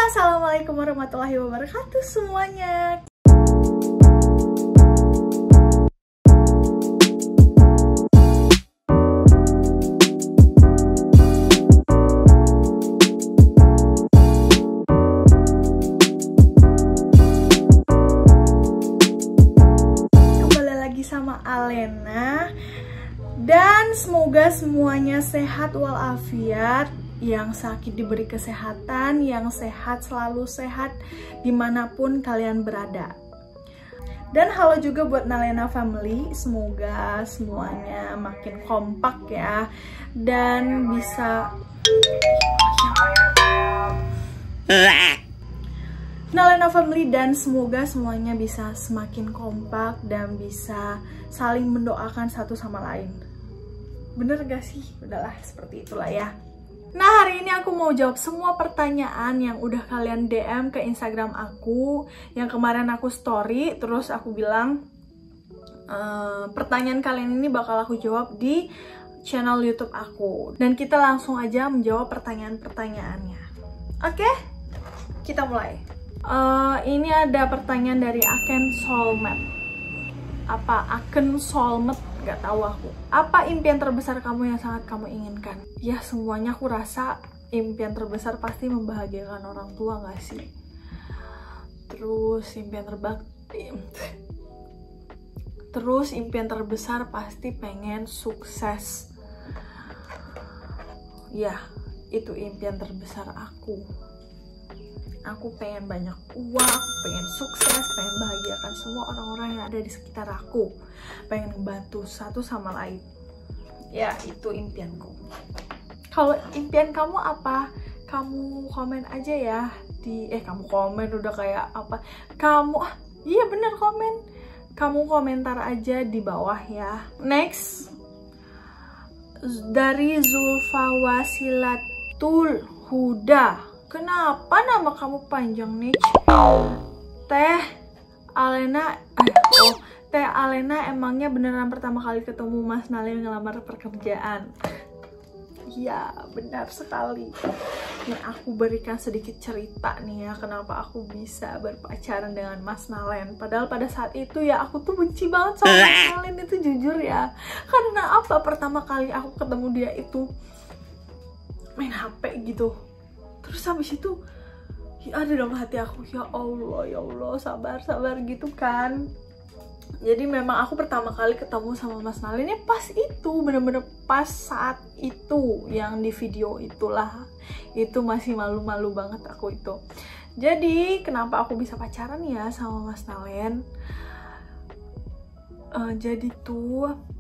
Assalamualaikum warahmatullahi wabarakatuh semuanya. Kembali lagi sama Alena. Dan semoga semuanya sehat walafiat, yang sakit diberi kesehatan, yang sehat selalu sehat dimanapun kalian berada. Dan halo juga buat Nalena Family, semoga semuanya makin kompak ya, dan bisa Nalena Family, dan semoga semuanya bisa semakin kompak dan bisa saling mendoakan satu sama lain. Bener gak sih? Udahlah, seperti itulah ya. Nah, hari ini aku mau jawab semua pertanyaan yang udah kalian DM ke Instagram aku. Yang kemarin aku story, terus aku bilang pertanyaan kalian ini bakal aku jawab di channel YouTube aku. Dan kita langsung aja menjawab pertanyaan-pertanyaannya. Oke? Kita mulai. Ini ada pertanyaan dari Aken Soulmate. Apa Aken Soulmate? Gak tahu aku. Apa impian terbesar kamu yang sangat kamu inginkan? Ya, semuanya aku rasa impian terbesar pasti membahagiakan orang tua gak sih? Terus impian terbesar pasti pengen sukses. Ya, itu impian terbesar aku. Aku pengen banyak uang, pengen sukses, pengen bahagiakan semua orang-orang yang ada di sekitar aku. Pengen ngebantu satu sama lain. Ya, itu impianku. Kalau impian kamu apa? Kamu komen aja ya di kamu komen udah kayak apa? Iya bener, komen. Kamu komentar aja di bawah ya. Next, dari Zulfa Wasilatul Huda. Kenapa nama kamu panjang nih? Teh Alena emangnya beneran pertama kali ketemu Mas Nalin ngelamar pekerjaan? Iya, benar sekali. Nih aku berikan sedikit cerita nih ya, kenapa aku bisa berpacaran dengan Mas Nalen. Padahal pada saat itu ya aku tuh benci banget sama Mas Nalen itu, jujur ya. Karena apa? Pertama kali aku ketemu dia itu main HP gitu. Terus habis itu ya ada dalam hati aku, ya Allah sabar gitu kan. Jadi memang aku pertama kali ketemu sama Mas Nalin ya pas itu, bener-bener pas saat itu yang di video itulah. Itu masih malu-malu banget aku itu. Jadi kenapa aku bisa pacaran ya sama Mas Nalin? Jadi tuh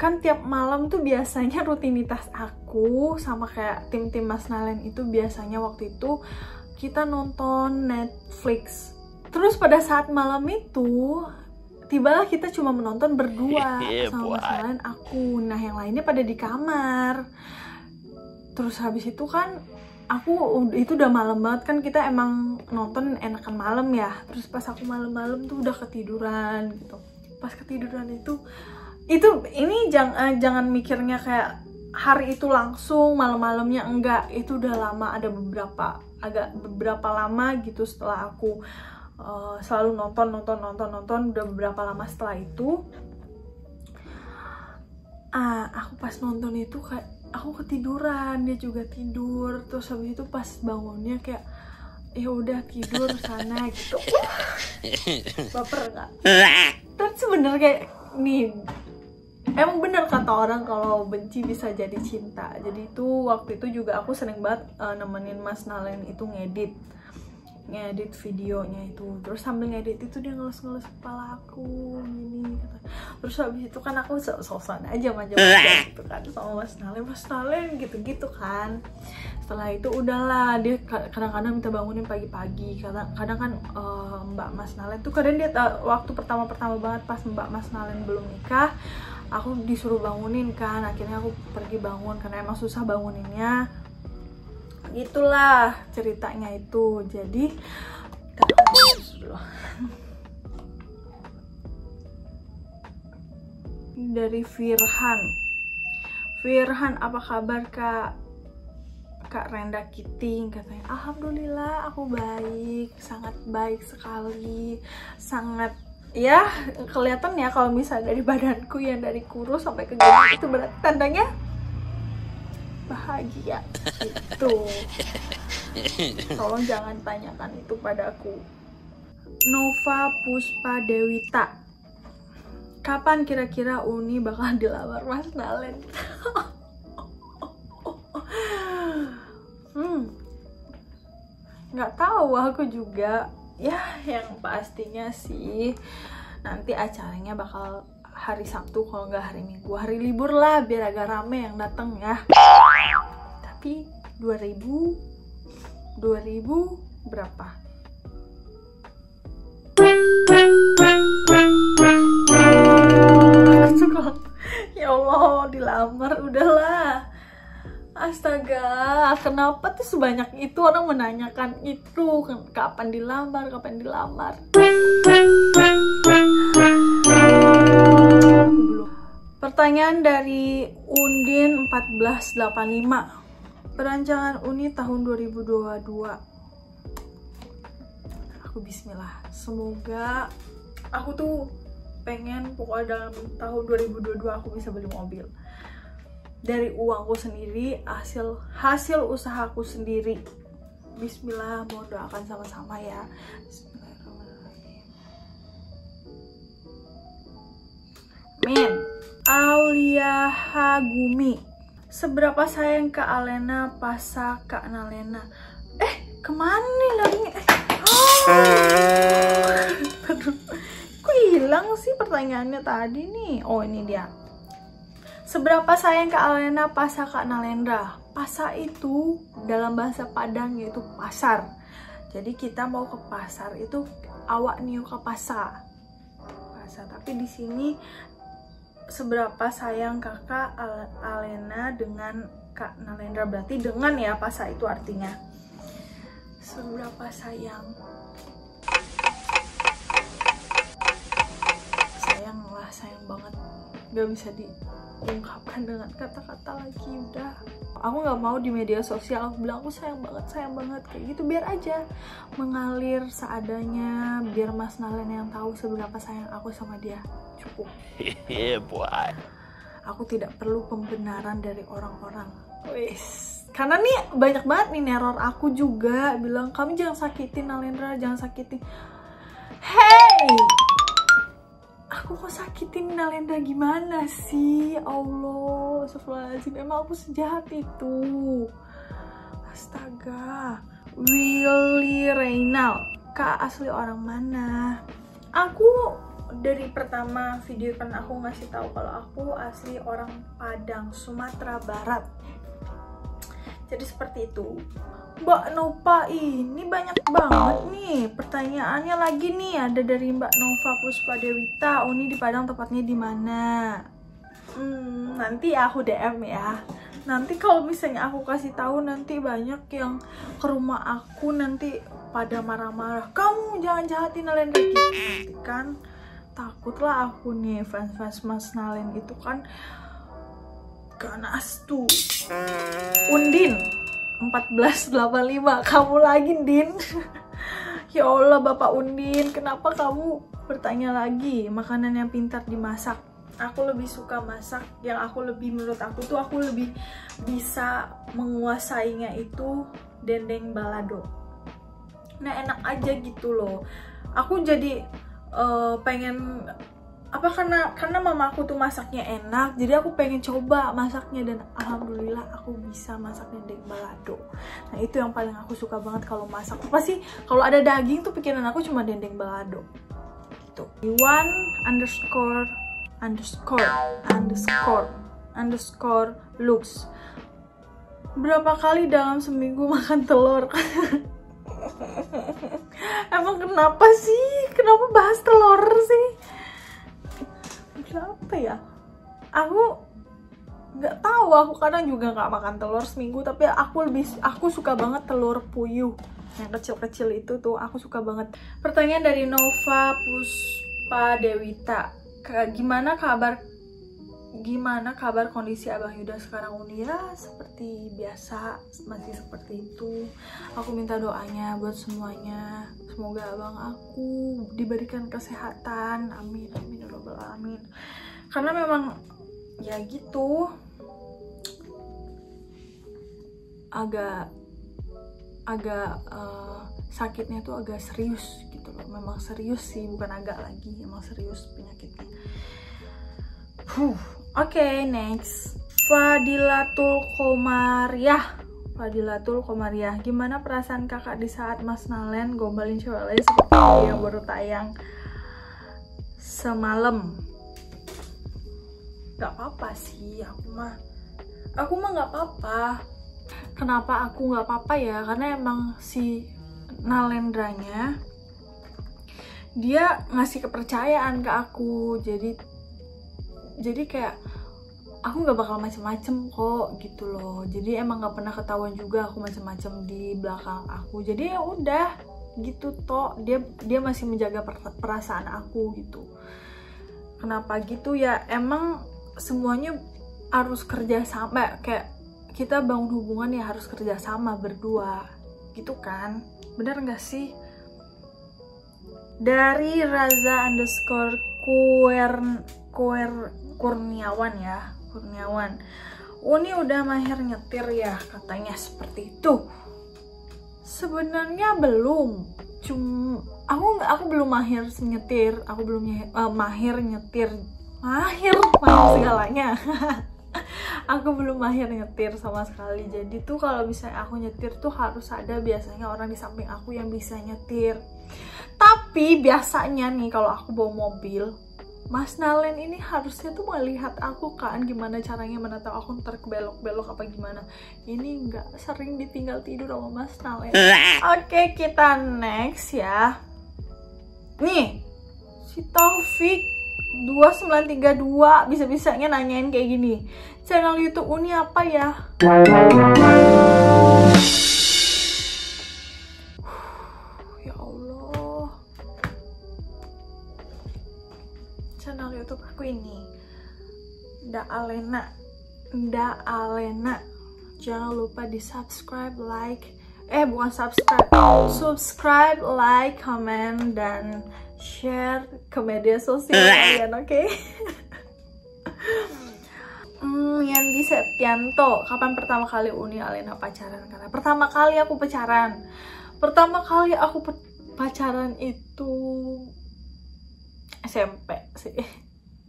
kan tiap malam tuh biasanya rutinitas aku sama kayak tim-tim Mas Nalen itu biasanya waktu itu kita nonton Netflix. Terus pada saat malam itu tibalah kita cuma menonton berdua sama Mas Nalen, aku. Nah yang lainnya pada di kamar. Terus habis itu kan itu udah malam banget kan, kita emang nonton enakan malam ya. Terus pas aku malam-malam tuh udah ketiduran gitu. Pas ketiduran ini jangan mikirnya kayak hari itu langsung, malam-malamnya enggak. Itu udah lama, ada beberapa lama gitu setelah aku selalu nonton udah beberapa lama setelah itu. Aku pas nonton itu kayak aku ketiduran, dia juga tidur. Terus habis itu pas bangunnya kayak ya udah tidur sana gitu. Baper nggak? Terus sebenarnya kayak nih, emang bener kata orang kalau benci bisa jadi cinta. Jadi itu waktu itu juga aku sering banget nemenin Mas Nalen itu ngedit videonya itu. Terus sambil ngedit itu dia ngelus-ngelus kepala aku gini gitu. Terus habis itu kan aku sok-sokan aja manja-manja gitu kan sama Mas Nalen gitu-gitu kan. Setelah itu udahlah, dia kadang-kadang minta bangunin pagi-pagi. Kadang kan Mbak Mas Nalen tuh kadang dia waktu pertama-pertama banget pas Mbak Mas Nalen belum nikah, aku disuruh bangunin kan. Akhirnya aku pergi bangun karena emang susah banguninnya. Itulah ceritanya itu. Jadi dari Firhan, apa kabar Kak? Kak Renda Kiting katanya, alhamdulillah aku baik, sangat baik sekali, sangat ya kelihatan ya kalau misalnya dari badanku yang dari kurus sampai ke gendut itu berarti tandanya bahagia itu. Tolong jangan tanyakan itu padaku. Nova Puspa Dewita, kapan kira-kira Uni bakal dilamar Mas Nalen? Nggak tahu aku juga ya, yang pastinya sih nanti acaranya bakal hari Sabtu kalau nggak hari Minggu, hari libur lah biar agak rame yang datang ya. Tapi 2000 berapa? Ya Allah, dilamar udahlah. Astaga, kenapa tuh sebanyak itu orang menanyakan itu, kapan dilamar, kapan dilamar. Pertanyaan dari Undin 1485. Perancangan Uni tahun 2022. Aku bismillah. Semoga aku tuh pengen pokoknya dalam tahun 2022 aku bisa beli mobil. Dari uangku sendiri, hasil usahaku sendiri. Bismillah, mohon doakan sama-sama ya. Amin. Aulia Hagumi, seberapa sayang Kak Alena Pasa Kak Nalena? Kemana nih larinya? Aduh, kok hilang sih pertanyaannya tadi nih? Oh, ini dia. Seberapa sayang Kak Alena Pasa Kak Nalendra? Pasa itu dalam bahasa Padang yaitu pasar. Jadi kita mau ke pasar itu awak niu ke pasar. Tapi di sini seberapa sayang Kakak Alena dengan Kak Nalendra, berarti dengan ya pasa itu artinya. Seberapa sayang? Sayang lah, sayang banget. Gak bisa diungkapkan dengan kata-kata lagi. Udah, aku nggak mau di media sosial aku bilang aku sayang banget kayak gitu. Biar aja mengalir seadanya, biar Mas Nalen yang tahu seberapa sayang aku sama dia. Cukup. Aku tidak perlu pembenaran dari orang-orang. Wis, karena nih banyak banget nih neror aku juga bilang kamu jangan sakitin Nalendra, jangan sakitin. Hey, aku kok sakitin Nalendra gimana sih? Allah, astagfirullahaladzim, emang aku sejahat itu? Astaga. Willy Reynal, Kak asli orang mana? Aku dari pertama video kan aku ngasih tahu kalau aku asli orang Padang, Sumatera Barat. Jadi seperti itu. Mbak Nova, ini banyak banget nih pertanyaannya lagi nih. Ada dari Mbak Nova Puspa Dewita, Uni di Padang tepatnya di mana? Nanti aku DM ya. Nanti kalau misalnya aku kasih tahu nanti banyak yang ke rumah aku nanti pada marah-marah. Kamu jangan jahatin Nalendra gitu. Nanti kan takutlah aku nih fans Mas Nalen itu kan ganas tuh. Undin 1485, kamu lagi Din. Ya Allah Bapak Undin, kenapa kamu bertanya lagi? Makanan yang pintar dimasak. Aku lebih suka masak yang menurut aku tuh aku lebih bisa menguasainya itu dendeng balado. Nah enak aja gitu loh. Aku jadi pengen karena mama aku tuh masaknya enak, jadi aku pengen coba masaknya dan alhamdulillah aku bisa masak dendeng balado. Nah itu yang paling aku suka banget kalau masak. Pasti kalau ada daging tuh pikiran aku cuma dendeng balado gitu. Iwan underscore looks, berapa kali dalam seminggu makan telur? Emang kenapa sih? Kenapa bahas telur sih? Kenapa ya? Aku nggak tahu. Aku kadang juga nggak makan telur seminggu, tapi aku suka banget telur puyuh yang kecil-kecil itu tuh. Aku suka banget. Pertanyaan dari Nova Puspa Dewita. Gimana kabar gimana kabar kondisi Abang Yuda sekarang? Ya seperti biasa, masih seperti itu. Aku minta doanya buat semuanya, semoga abang aku diberikan kesehatan, amin amin ya rabbal alamin. Karena memang ya gitu, agak sakitnya tuh agak serius gitu loh. Memang serius sih, bukan agak lagi, emang serius penyakitnya. Oke, next. Fadilatul Komariah, gimana perasaan kakak di saat Mas Nalen gombalin cewek lain seperti yang baru tayang semalam? Gak apa-apa sih, aku mah gak apa-apa. Kenapa aku gak apa-apa ya? Karena emang si Nalendranya dia ngasih kepercayaan ke aku, jadi kayak aku nggak bakal macem-macem kok gitu loh. Jadi emang nggak pernah ketahuan juga aku macem-macem di belakang aku. Jadi ya udah gitu toh, dia masih menjaga perasaan aku gitu. Kenapa gitu ya? Emang semuanya harus kerja sama, kayak kita bangun hubungan ya harus kerja sama berdua gitu kan, bener nggak sih? Dari Raza Kurniawan, Uni udah mahir nyetir ya katanya, seperti itu. Sebenarnya belum, aku belum mahir nyetir, aku belum mahir segalanya. Aku belum mahir nyetir sama sekali. Jadi tuh kalau misalnya aku nyetir tuh harus ada biasanya orang di samping aku yang bisa nyetir. Tapi biasanya nih kalau aku bawa mobil, Mas Nalen ini harusnya tuh melihat aku kan, gimana caranya, mana tahu aku ntar belok-belok apa gimana. Ini nggak, sering ditinggal tidur sama Mas Nalen. Oke, kita next ya. Nih, si Taufik 2932 bisa-bisanya nanyain kayak gini, channel YouTube Uni apa ya? Ya Allah, channel YouTube aku ini Nda Alena. Jangan lupa di subscribe, like, subscribe, like, comment, dan share ke media sosial kalian, oke? Yandi Setianto, kapan pertama kali Uni Alena pacaran? Karena pertama kali aku pacaran itu SMP sih.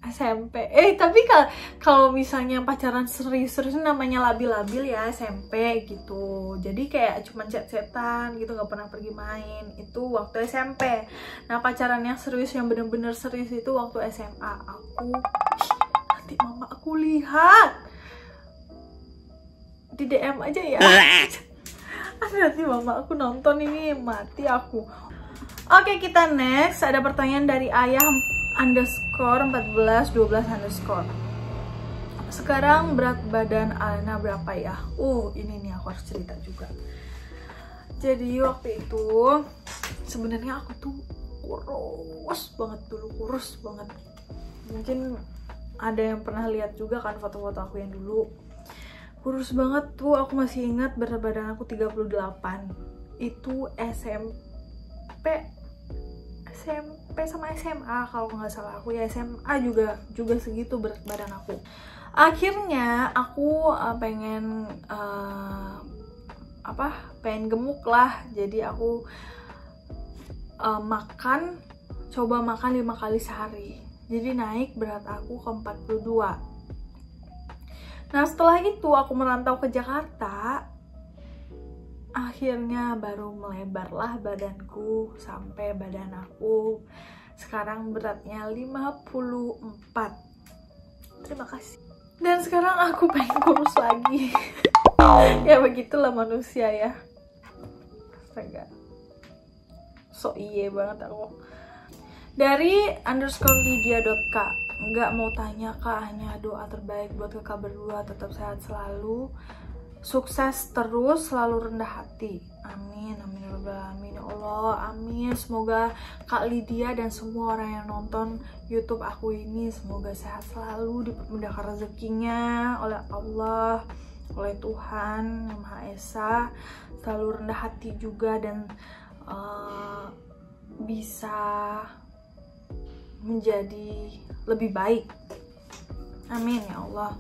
Tapi kalau misalnya pacaran serius namanya labil-labil ya SMP gitu. Jadi kayak cuman chat-chatan gitu, nggak pernah pergi main. Itu waktu SMP. Nah, pacaran yang serius, yang bener-bener serius itu waktu SMA. Nanti mama aku lihat di DM aja ya. Nanti mama aku nonton ini, mati aku. Oke, kita next. Ada pertanyaan dari ayah _1412_. Sekarang berat badan Alena berapa ya? Ini nih aku harus cerita juga. Jadi waktu itu sebenarnya aku tuh kurus banget. Mungkin ada yang pernah lihat juga kan foto-foto aku yang dulu. Kurus banget tuh, aku masih ingat berat badan aku 38. Itu SMP sama SMA kalau nggak salah. Aku ya SMA juga segitu berat badan aku. Akhirnya aku pengen gemuk lah. Jadi aku coba makan 5 kali sehari. Jadi naik berat aku ke 42. Nah, setelah itu aku merantau ke Jakarta. Akhirnya baru melebarlah badanku sampai badan aku sekarang beratnya 54. Terima kasih. Dan sekarang aku pengen kurus lagi. Ya begitulah manusia ya. Astaga, so iye banget aku. Dari _lydia.k, nggak mau tanya kak, hanya doa terbaik buat kakak berdua, tetap sehat selalu, sukses terus, selalu rendah hati, amin amin ya rabbal alamin. Ya Allah, Allah, amin. Semoga Kak Lydia dan semua orang yang nonton YouTube aku ini semoga sehat selalu, dipermudahkan rezekinya oleh Allah, oleh Tuhan Yang Maha Esa, selalu rendah hati juga dan bisa menjadi lebih baik. Amin ya Allah.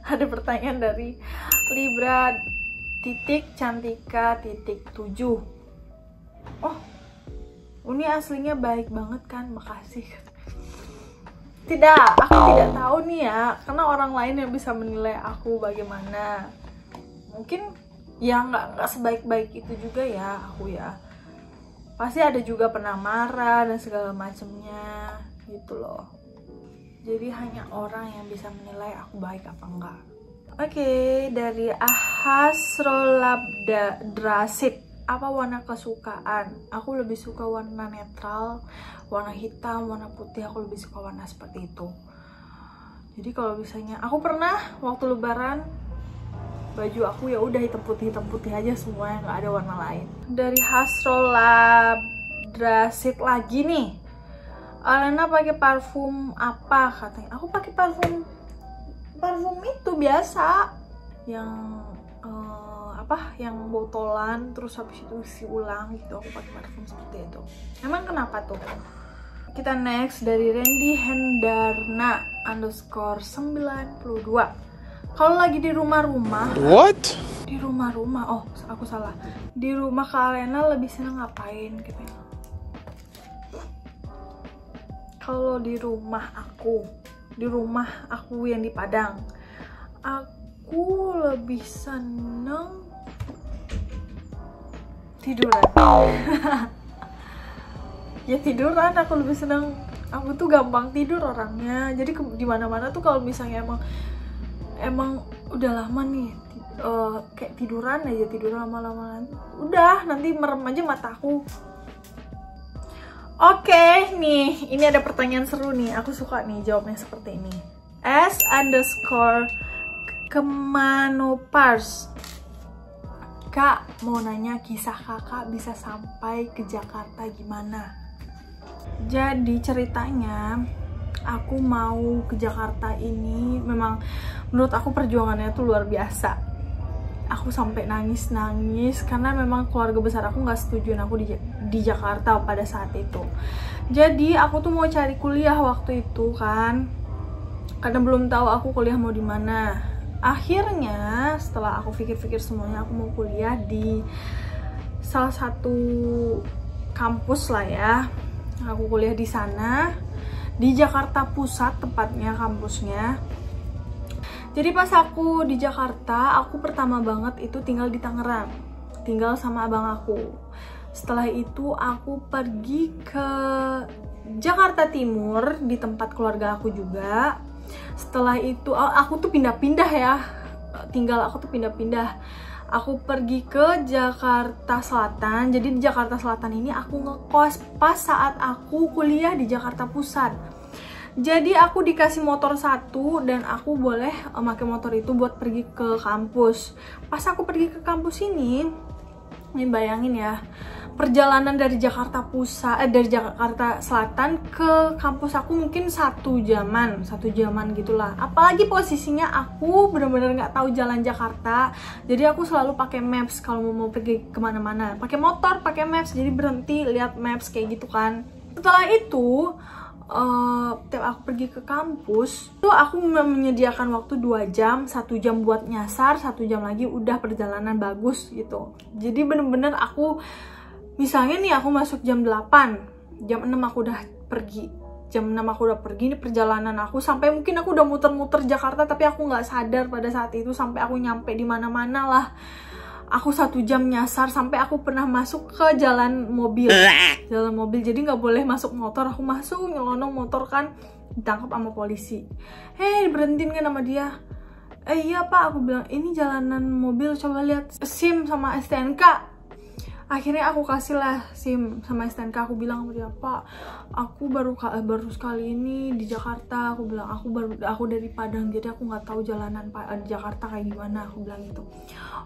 Ada pertanyaan dari Libra Cantika.7. Oh, ini aslinya baik banget kan, makasih. Tidak, aku tidak tahu nih ya, karena orang lain yang bisa menilai aku bagaimana. Mungkin ya nggak sebaik-baik itu juga ya aku ya. Pasti ada juga pernah marah dan segala macamnya gitu loh. Jadi hanya orang yang bisa menilai aku baik apa enggak. Oke, dari Ahasrolabdrasit. Apa warna kesukaan? Aku lebih suka warna netral, warna hitam, warna putih. Aku lebih suka warna seperti itu. Jadi kalau misalnya aku pernah waktu lebaran baju aku ya udah hitam putih aja semua, nggak ada warna lain. Dari Hasrolabdrasit lagi nih. Alena pakai parfum apa katanya? Aku pakai parfum itu biasa yang yang botolan terus habis itu isi ulang gitu. Aku pakai parfum seperti itu. Emang kenapa tuh? Kita next dari Randy Hendarna _92. Kalau lagi di rumah-rumah, di rumah-rumah, oh aku salah, di rumah Kak Alena lebih seneng ngapain gitu ya? Kalau di rumah aku yang di Padang, aku lebih seneng tiduran. Ya tiduran, aku lebih seneng. Aku tuh gampang tidur orangnya. Jadi di mana-mana tuh kalau misalnya emang udah lama nih kayak tiduran lama-lama, udah nanti merem aja mataku. Oke, nih, ini ada pertanyaan seru nih. Aku suka nih jawabnya seperti ini. S_Kemanopars. Kak, mau nanya kisah kakak bisa sampai ke Jakarta gimana? Jadi ceritanya, aku mau ke Jakarta ini memang menurut aku perjuangannya tuh luar biasa. Aku sampai nangis karena memang keluarga besar aku nggak setujuin aku di Jakarta pada saat itu. Jadi aku tuh mau cari kuliah waktu itu kan, karena belum tahu aku kuliah mau di mana. Akhirnya setelah aku pikir-pikir semuanya, aku mau kuliah di salah satu kampus lah ya. Aku kuliah di sana, di Jakarta Pusat tepatnya kampusnya. Jadi pas aku di Jakarta, aku pertama banget itu tinggal di Tangerang, tinggal sama abang aku. Setelah itu aku pergi ke Jakarta Timur di tempat keluarga aku juga. Setelah itu aku tuh pindah-pindah ya, aku aku pergi ke Jakarta Selatan. Jadi di Jakarta Selatan ini aku ngekos pas saat aku kuliah di Jakarta Pusat. Jadi aku dikasih motor satu dan aku boleh pakai motor itu buat pergi ke kampus. Pas aku pergi ke kampus ini bayangin ya, perjalanan dari Jakarta dari Jakarta Selatan ke kampus aku mungkin satu jaman gitulah. Apalagi posisinya aku bener-bener nggak tahu jalan Jakarta, jadi aku selalu pakai maps kalau mau pergi kemana-mana. Pakai motor, pakai maps, jadi berhenti lihat maps kayak gitu kan. Setelah itu tiap aku pergi ke kampus tuh aku menyediakan waktu 2 jam, 1 jam buat nyasar, 1 jam lagi udah perjalanan bagus gitu. Jadi bener-bener aku misalnya nih aku masuk jam 8, jam 6 aku udah pergi. Jam 6 aku udah pergi, ini perjalanan aku sampai mungkin aku udah muter-muter Jakarta tapi aku nggak sadar pada saat itu sampai aku nyampe di mana-mana lah. Aku 1 jam nyasar sampai aku pernah masuk ke jalan mobil. Jadi nggak boleh masuk motor. Aku masuk nyelonong motor kan, ditangkap sama polisi. Hei, berhentiin kan sama dia. Iya pak, aku bilang ini jalanan mobil, coba lihat SIM sama STNK. Akhirnya aku kasih lah SIM sama STNK. Aku bilang sama dia, Pak, aku baru sekali ini di Jakarta. Aku bilang aku dari Padang, jadi aku nggak tahu jalanan Jakarta kayak gimana. Aku bilang gitu.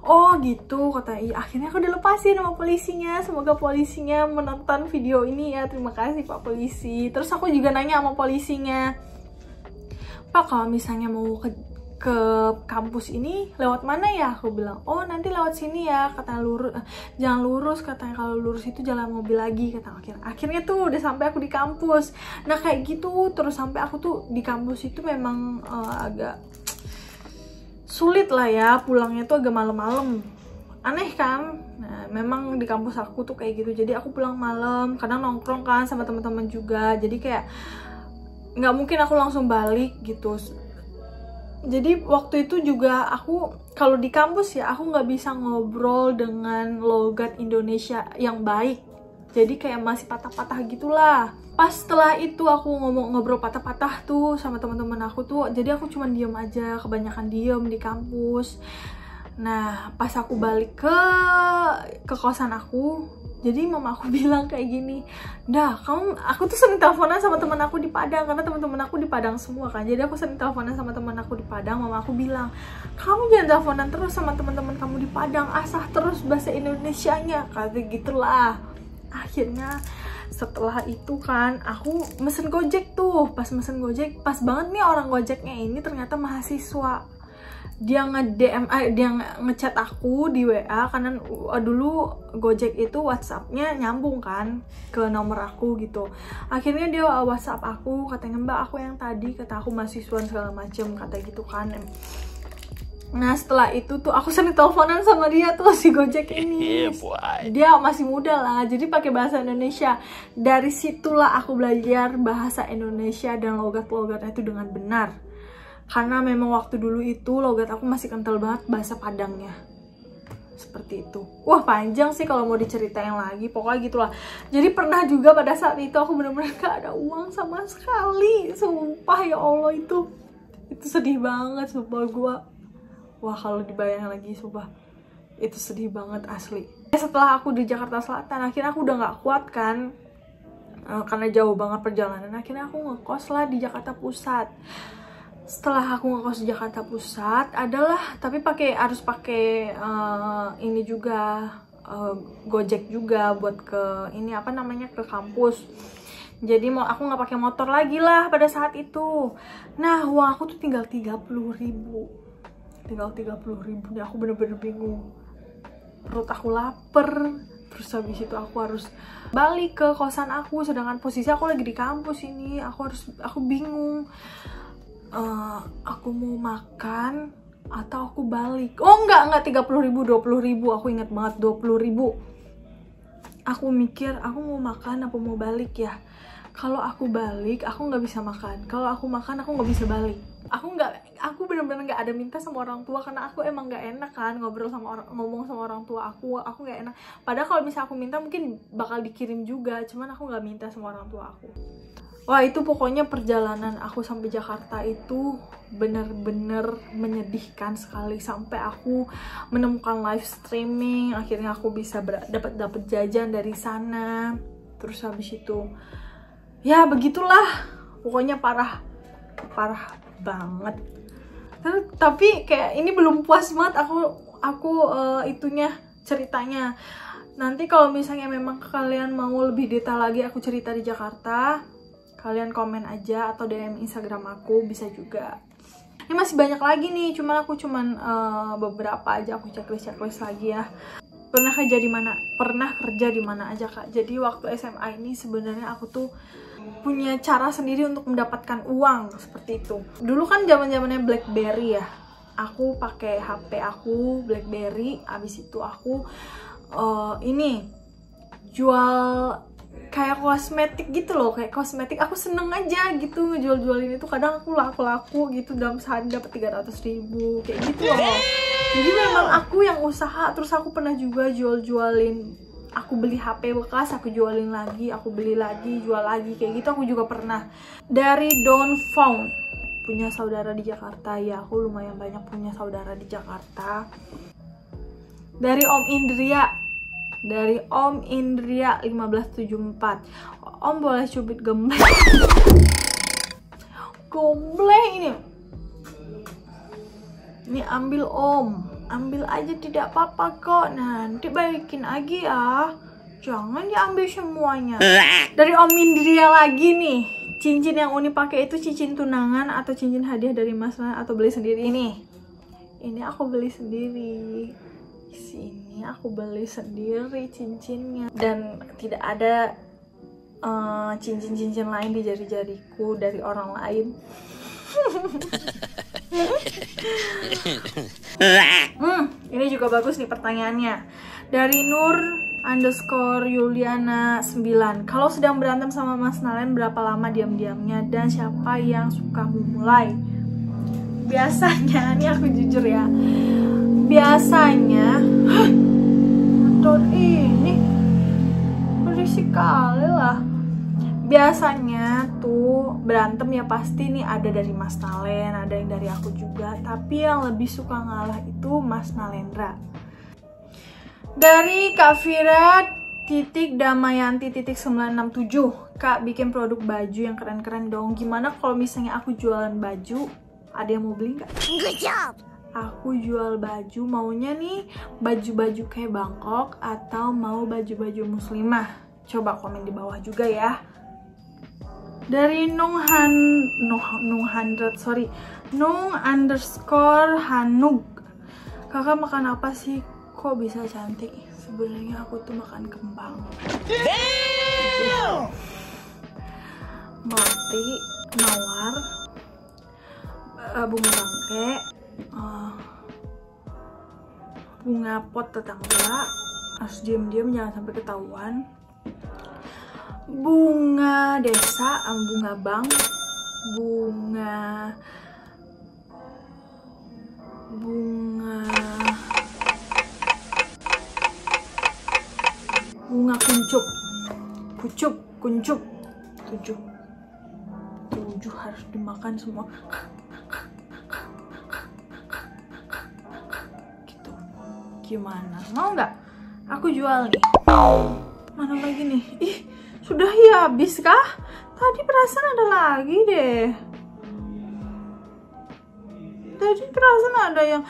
Oh gitu, kata iya. Akhirnya aku dilepasin sama polisinya. Semoga polisinya menonton video ini ya. Terima kasih Pak Polisi. Terus aku juga nanya sama polisinya, Pak, kalau misalnya mau ke kampus ini lewat mana ya? Aku bilang, oh nanti lewat sini ya, katanya jangan lurus, katanya kalau lurus itu jalan mobil lagi, kata akhirnya tuh udah sampai aku di kampus. Nah kayak gitu terus sampai aku tuh di kampus itu memang agak sulit lah ya, pulangnya tuh agak malam-malam. Aneh kan? Nah, memang di kampus aku tuh kayak gitu, jadi aku pulang malam, kadang nongkrong kan sama teman-teman juga, jadi kayak nggak mungkin aku langsung balik gitu. Jadi waktu itu juga aku kalau di kampus ya aku nggak bisa ngobrol dengan logat Indonesia yang baik, jadi kayak masih patah-patah gitulah. Pas setelah itu aku ngobrol patah-patah tuh sama teman-teman aku tuh, jadi aku cuma diem aja, kebanyakan diem di kampus. Nah pas aku balik ke kosan aku, jadi mama aku bilang kayak gini, aku tuh sering teleponan sama teman aku di Padang, karena teman-teman aku di Padang semua kan, jadi aku sering teleponan sama teman aku di Padang. Mama aku bilang, kamu jangan teleponan terus sama teman-teman kamu di Padang, asah terus bahasa Indonesianya, kayak gitulah. Akhirnya setelah itu kan aku mesen Gojek tuh, pas mesen Gojek, pas banget nih orang Gojeknya ini ternyata mahasiswa. Dia dia ngechat aku di WA, karena dulu Gojek itu WhatsApp-nya nyambung kan ke nomor aku gitu. Akhirnya dia WhatsApp aku, katanya, Mbak aku yang tadi, kata aku mahasiswa segala macem, kata gitu kan. Nah setelah itu tuh aku sering teleponan sama dia tuh, si Gojek ini. Dia masih muda lah, jadi pakai bahasa Indonesia. Dari situlah aku belajar bahasa Indonesia dan logat-logatnya itu dengan benar. Karena memang waktu dulu itu logat aku masih kental banget bahasa Padangnya. Seperti itu. Wah panjang sih kalau mau diceritain lagi, pokoknya gitulah. Jadi pernah juga pada saat itu aku bener-bener gak ada uang sama sekali. Sumpah ya Allah, itu sedih banget sumpah gue. Wah kalau dibayang lagi sumpah, itu sedih banget asli. Setelah aku di Jakarta Selatan, akhirnya aku udah gak kuat kan, karena jauh banget perjalanan. Akhirnya aku ngekos lah di Jakarta Pusat. Setelah aku ngekos di Jakarta Pusat adalah, tapi harus pakai ini juga, Gojek juga buat ke ini apa namanya, ke kampus. Jadi aku nggak pakai motor lagi lah pada saat itu. Nah uang aku tuh tinggal 30.000. Nih aku bener-bener bingung. Perut aku lapar. Terus habis itu aku harus balik ke kosan aku, sedangkan posisi aku lagi di kampus ini. Aku bingung. Aku mau makan atau aku balik. Oh enggak 30.000, 20.000. Aku ingat banget 20.000. Aku mikir aku mau makan apa mau balik ya. Kalau aku balik aku nggak bisa makan, kalau aku makan aku nggak bisa balik. Aku bener-bener nggak ada minta sama orang tua, karena aku emang nggak enak kan ngomong sama orang tua aku nggak enak. Padahal kalau misalnya aku minta mungkin bakal dikirim juga, cuman aku nggak minta sama orang tua aku. Wah itu pokoknya perjalanan aku sampai Jakarta itu bener-bener menyedihkan sekali. Sampai aku menemukan live streaming, akhirnya aku bisa dapat jajan dari sana. Terus habis itu ya begitulah, pokoknya parah banget. Tapi kayak ini belum puas banget aku itunya, ceritanya. Nanti kalau misalnya memang kalian mau lebih detail lagi aku cerita di Jakarta, kalian komen aja atau DM Instagram aku bisa juga. Ini masih banyak lagi nih, cuman beberapa aja aku checklist lagi ya. Pernah kerja di mana aja Kak. Jadi waktu SMA ini sebenarnya aku tuh punya cara sendiri untuk mendapatkan uang seperti itu. Dulu kan zamannya BlackBerry ya. Aku pakai HP aku BlackBerry, abis itu aku ini jual kayak kosmetik gitu loh, kayak kosmetik. Aku seneng aja gitu ngejual-jualin itu. Kadang aku laku gitu, dalam sehari dapat 300.000 kayak gitu loh. Jadi memang aku yang usaha. Terus aku pernah juga jualin, aku beli HP bekas, aku jualin lagi, aku beli lagi, jual lagi, kayak gitu aku juga pernah. Dari Don't Found, punya saudara di Jakarta ya, aku lumayan banyak punya saudara di Jakarta. Dari Om Indria, dari Om Indria 1574. Om boleh cubit gembleng. Gembleng ini. Ini ambil Om. Ambil aja tidak apa-apa kok. Nanti balikin lagi ya. Jangan diambil semuanya. Dari Om Indria lagi nih. Cincin yang Uni pakai itu cincin tunangan atau cincin hadiah dari Mas Nalan atau beli sendiri ini? Ini aku beli sendiri. Sini aku beli sendiri cincinnya. Dan tidak ada cincin-cincin lain di jari-jariku dari orang lain. Ini juga bagus nih pertanyaannya. Dari Nur_Yuliana 9. Kalau sedang berantem sama Mas Nalan, berapa lama diam-diamnya dan siapa yang suka memulai? Biasanya, ini aku jujur ya. Biasanya, motor ini berisik kali lah. Biasanya tuh berantem ya pasti nih ada dari Mas Nalen, ada yang dari aku juga. Tapi yang lebih suka ngalah itu Mas Nalendra. Dari Kak Vira _Damayanti_967. Kak, bikin produk baju yang keren-keren dong. Gimana kalau misalnya aku jualan baju? Ada yang mau beli nggak? Good job. Aku jual baju, maunya nih baju-baju kayak Bangkok atau mau baju-baju muslimah? Coba komen di bawah juga ya. Dari Nung_Hanug. Kakak makan apa sih? Kok bisa cantik? Sebenarnya aku tuh makan kembang. Melati, mawar, bunga bangke, bunga pot tetangga, harus diam-diam jangan sampai ketahuan, bunga desa, bunga bank, bunga kuncup. 7 harus dimakan semua. Gitu. Gimana? Mau nggak? Aku jual nih. Mana lagi nih? Ih, sudah ya habis kah? Tadi perasaan ada lagi deh. Tadi perasaan ada yang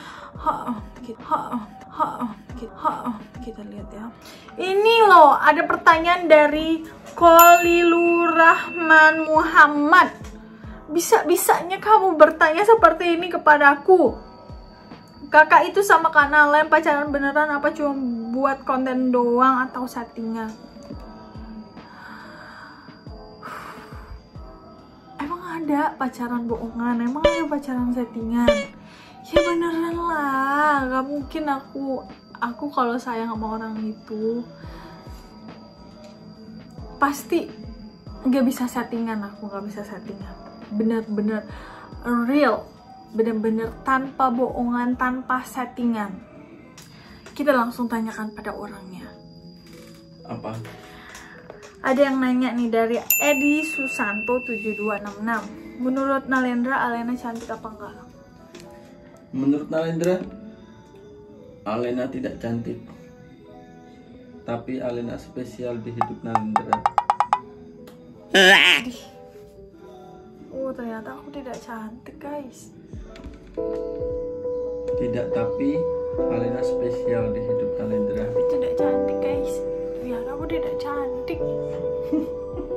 kita lihat ya. Ini loh, ada pertanyaan dari Khalilur Rahman Muhammad. Bisa-bisanya kamu bertanya seperti ini kepadaku. Kakak itu sama Kak Nalen pacaran beneran apa cuma buat konten doang atau settingan? Emang ada pacaran bohongan? Emang ada pacaran settingan? Ya beneran lah, gak mungkin aku kalau sayang sama orang itu pasti gak bisa settingan. Aku gak bisa settingan, bener-bener real, bener-bener tanpa bohongan, tanpa settingan. Kita langsung tanyakan pada orangnya. Apa? Ada yang nanya nih dari Edi Susanto 7266. Menurut Nalendra, Alena cantik apa enggak? Menurut Nalendra, Alena tidak cantik, tapi Alena spesial di hidup Nalendra. Oh, ternyata aku tidak cantik, guys. Tidak, tapi Alena spesial di hidup Nalendra. Tapi tidak cantik, guys. Ternyata aku tidak cantik.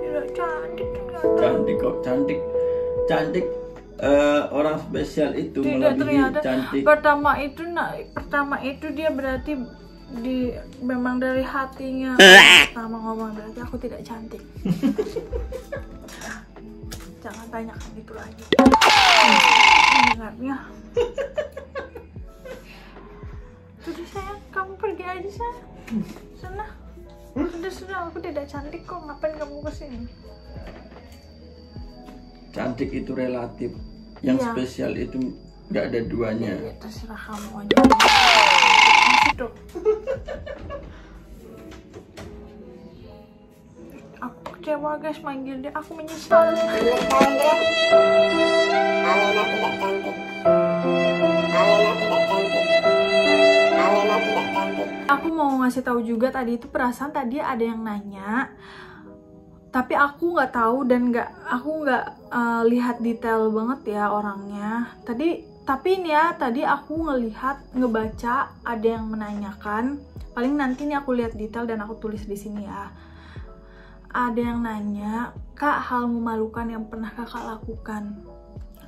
Tidak cantik, ternyata. Cantik kok, cantik. Orang spesial itu tidak, melebihi ternyata cantik. Pertama itu dia berarti memang dari hatinya. Pertama ngomong berarti aku tidak cantik. Jangan tanyakan itu lagi. Dengarnya. Sudah sayang, kamu pergi aja sayang. Sana. Sudah, aku tidak cantik kok. Ngapain kamu kesini? Cantik itu relatif. Yang iya. Spesial itu nggak ada duanya. Ya, terserah kamu aja. Masuk. Aku kecewa guys, manggil dia. Aku menyesal. Alena tidak cantik. Alena tidak cantik. aku mau ngasih tahu juga tadi itu perasaan tadi ada yang nanya, tapi aku nggak tahu dan aku nggak lihat detail banget ya orangnya. Tapi ini ya tadi aku ngebaca ada yang menanyakan. Paling nanti nih aku lihat detail dan aku tulis di sini ya. Ada yang nanya, Kak, hal memalukan yang pernah kakak lakukan.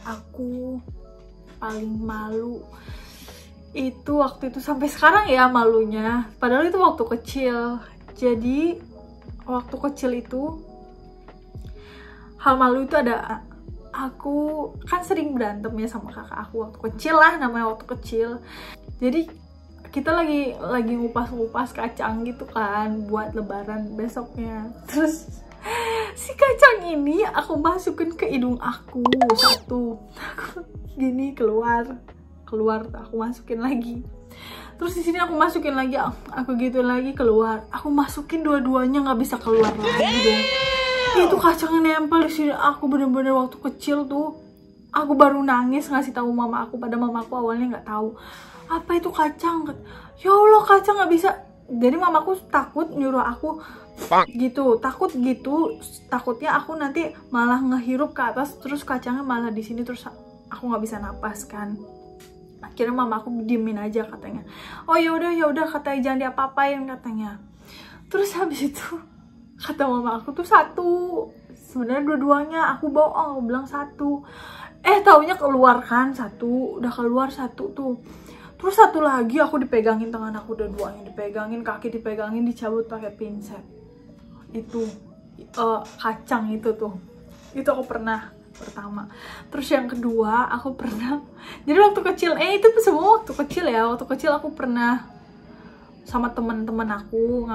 Aku paling malu itu waktu itu, sampai sekarang ya malunya, padahal itu waktu kecil. Jadi waktu kecil itu hal malu itu ada, aku kan sering berantem ya sama kakak aku waktu kecil lah, namanya waktu kecil. Jadi kita lagi ngupas kacang gitu kan buat lebaran besoknya. Terus si kacang ini aku masukin ke hidung aku satu, aku gini keluar aku masukin lagi, terus di sini aku masukin lagi, aku gitu lagi keluar, aku masukin dua-duanya nggak bisa keluar lagi dong. Itu kacangnya nempel di sini. Aku bener-bener waktu kecil tuh aku baru nangis ngasih tahu mama aku, pada mama aku awalnya nggak tahu apa itu kacang. Ya Allah, kacang nggak bisa. Jadi mamaku takut nyuruh aku gitu, takutnya aku nanti malah ngehirup ke atas terus kacangnya malah di sini terus aku nggak bisa napas kan. Akhirnya mama aku diemin aja katanya. Oh ya udah katanya, jangan diapa-apain katanya. Terus habis itu kata mama aku tuh satu, sebenarnya dua-duanya aku bohong, aku bilang satu. Taunya keluar kan satu, udah keluar satu tuh. Terus satu lagi aku dipegangin tangan aku, dua-duanya dipegangin, kaki dipegangin, dicabut pakai pinset. Itu kacang itu tuh. Itu aku pernah pertama. Terus yang kedua aku pernah, jadi waktu kecil itu semua waktu kecil ya. Waktu kecil aku pernah sama teman-teman aku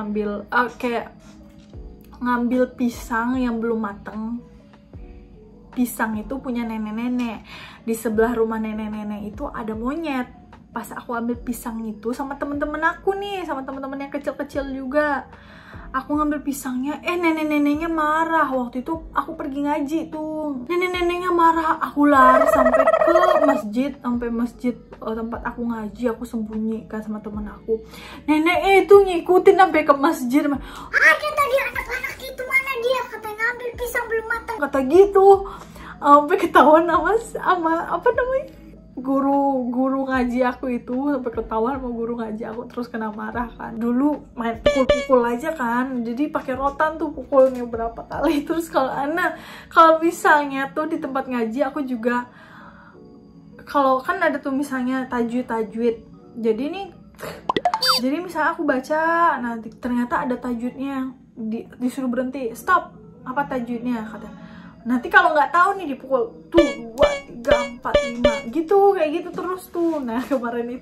ngambil pisang yang belum mateng. Pisang itu punya nenek-nenek. Di sebelah rumah nenek-nenek itu ada monyet. Pas aku ambil pisang itu sama temen-temen aku nih, sama temen-temen yang kecil-kecil juga, aku ngambil pisangnya, nenek-neneknya marah. Waktu itu aku pergi ngaji tuh, nenek-neneknya marah. Aku lari sampai ke masjid, tempat aku ngaji. Aku sembunyi kan sama temen aku. Neneknya itu ngikutin sampai ke masjid. Ada tadi anak-anak itu, mana dia, katanya ngambil pisang belum matang, kata gitu. Sampai ketahuan sama apa namanya, guru ngaji aku itu, sampai ketahuan sama guru ngaji aku, terus kena marah kan. Dulu main pukul aja kan, jadi pakai rotan tuh pukulnya berapa kali. Terus kalau misalnya tuh di tempat ngaji aku juga, kalau kan ada tuh misalnya tajwid, jadi misalnya aku baca, nanti ternyata ada tajwidnya yang disuruh berhenti, stop, apa tajwidnya kata. Nanti kalau nggak tahu nih dipukul 2, 3, 4, 5 gitu, kayak gitu terus tuh. Nah kemarin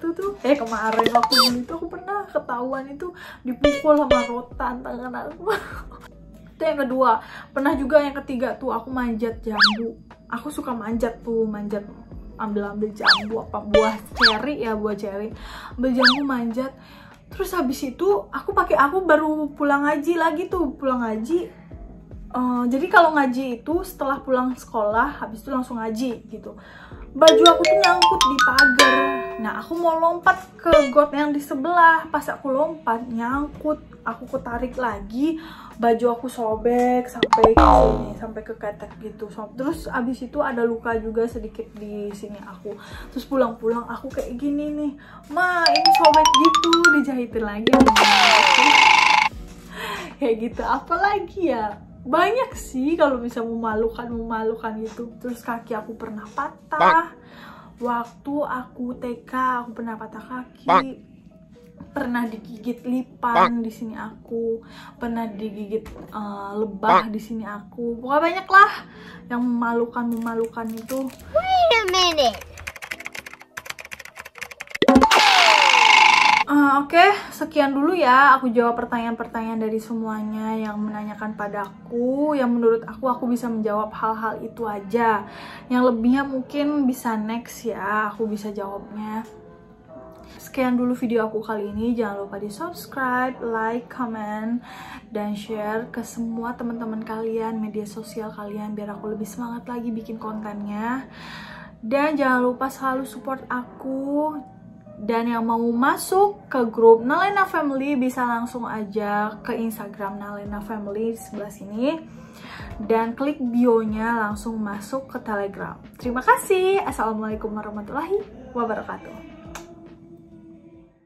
waktu itu aku pernah ketahuan itu dipukul sama rotan tangan aku. Itu yang kedua. Pernah juga yang ketiga tuh aku manjat jambu. Aku suka manjat ambil jambu, apa buah ceri, ambil jambu, manjat. Terus habis itu aku baru pulang ngaji lagi tuh, jadi kalau ngaji itu setelah pulang sekolah, habis itu langsung ngaji gitu. Baju aku tuh nyangkut di pagar. Nah aku mau lompat ke got yang di sebelah. Pas aku lompat nyangkut, aku ketarik lagi, baju aku sobek sampai ke sini, sampai ke ketek gitu. Terus abis itu ada luka juga sedikit di sini aku. Terus pulang-pulang aku kayak gini nih, Ma ini sobek gitu, dijahitin lagi. Kayak gitu. Apalagi ya, banyak sih kalau bisa memalukan gitu. Terus kaki aku pernah patah. Waktu aku TK aku pernah patah kaki. Pernah digigit lipan di sini aku. Pernah digigit lebah di sini aku. Pokoknya banyak lah yang memalukan itu. Wait a minute. Oke, sekian dulu ya. Aku jawab pertanyaan-pertanyaan dari semuanya yang menanyakan padaku. Yang menurut aku bisa menjawab hal-hal itu aja. Yang lebihnya mungkin bisa next ya, aku bisa jawabnya. Sekian dulu video aku kali ini. Jangan lupa di subscribe, like, comment, dan share ke semua teman-teman kalian, media sosial kalian, biar aku lebih semangat lagi bikin kontennya. Dan jangan lupa selalu support aku Dan yang mau masuk ke grup Nalena Family bisa langsung aja ke Instagram Nalena Family di sebelah sini. Dan klik bio-nya langsung masuk ke Telegram. Terima kasih. Assalamualaikum warahmatullahi wabarakatuh.